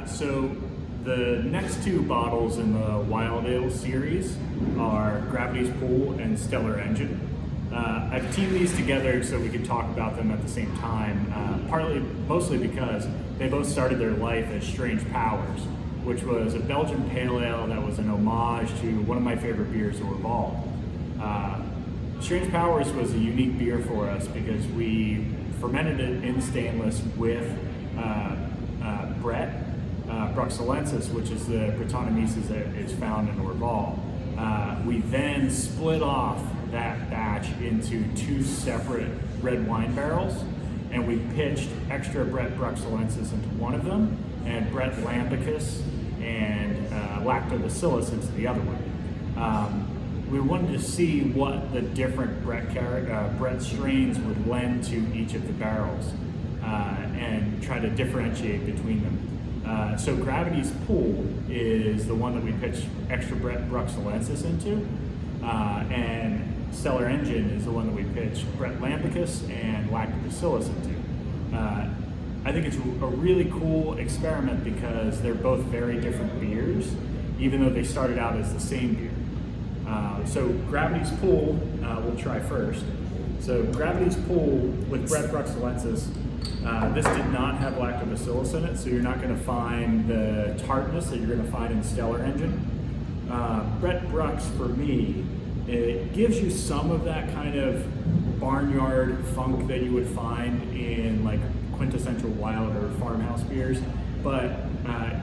So the next two bottles in the Wild Ale series are Gravity's Pool and Stellar Engine. I've teamed these together so we could talk about them at the same time, mostly because they both started their life as Strange Powers, which was a Belgian pale ale that was an homage to one of my favorite beers of all. Strange Powers was a unique beer for us because we fermented it in stainless with Brett Bruxellensis, which is the Brettanomyces that is found in Orval. We then split off that batch into two separate red wine barrels, and we pitched extra Brett Bruxellensis into one of them, and Brett Lambicus and Lactobacillus into the other one. We wanted to see what the different Brett strains would lend to each of the barrels and try to differentiate between them. So Gravity's Pool is the one that we pitched extra Brett Bruxellensis into, and Stellar Engine is the one that we pitched Brett Lambicus and Lactobacillus into. I think it's a really cool experiment because they're both very different beers, even though they started out as the same beer. So Gravity's Pool, we'll try first. So Gravity's Pool with Brett Bruxellensis, this did not have Lactobacillus in it, so you're not going to find the tartness that you're going to find in Stellar Engine. Brett Brux, for me, it gives you some of that kind of barnyard funk that you would find in like quintessential wild or farmhouse beers, but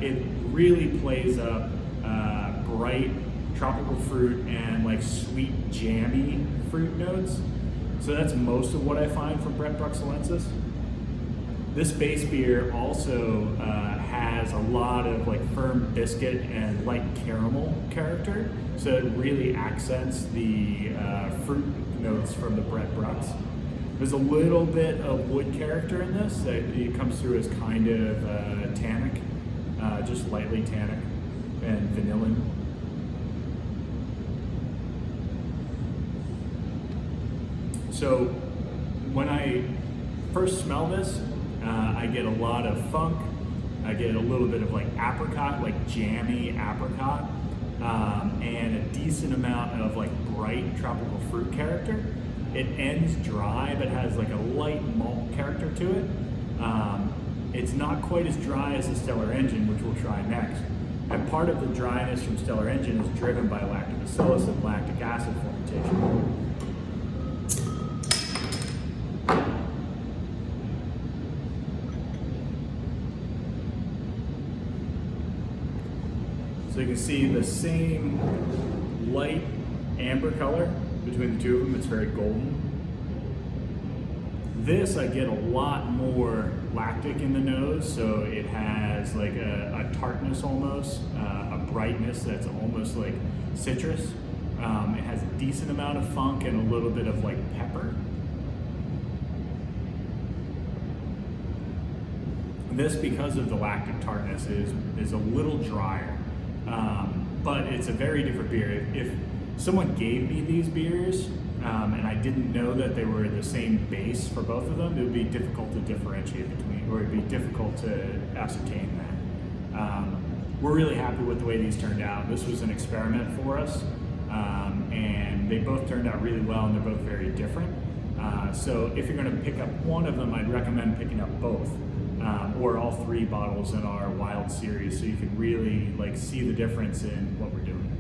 it really plays up bright tropical fruit and like sweet jammy fruit notes. So that's most of what I find from Brett Bruxellensis. This base beer also has a lot of like firm biscuit and light caramel character, so it really accents the fruit notes from the Brett Brux. There's a little bit of wood character in this. It comes through as kind of tannic, just lightly tannic and vanillin. So when I first smell this, I get a lot of funk. I get a little bit of like apricot, like jammy apricot, and a decent amount of like bright tropical fruit character. It ends dry, but has like a light malt character to it. It's not quite as dry as the Stellar Engine, which we'll try next. And part of the dryness from Stellar Engine is driven by lactobacillus and lactic acid fermentation. So you can see the same light amber color between the two of them. It's very golden. This, I get a lot more lactic in the nose, so it has like a tartness almost, a brightness that's almost like citrus. It has a decent amount of funk and a little bit of like pepper. This, because of the lactic tartness, is a little drier. But it's a very different beer. If someone gave me these beers and I didn't know that they were the same base for both of them, it would be difficult to differentiate between, or it'd be difficult to ascertain that. We're really happy with the way these turned out. This was an experiment for us, and they both turned out really well, and they're both very different. So if you're going to pick up one of them, I'd recommend picking up both. Or all three bottles in our Wild series, so you can really like see the difference in what we're doing.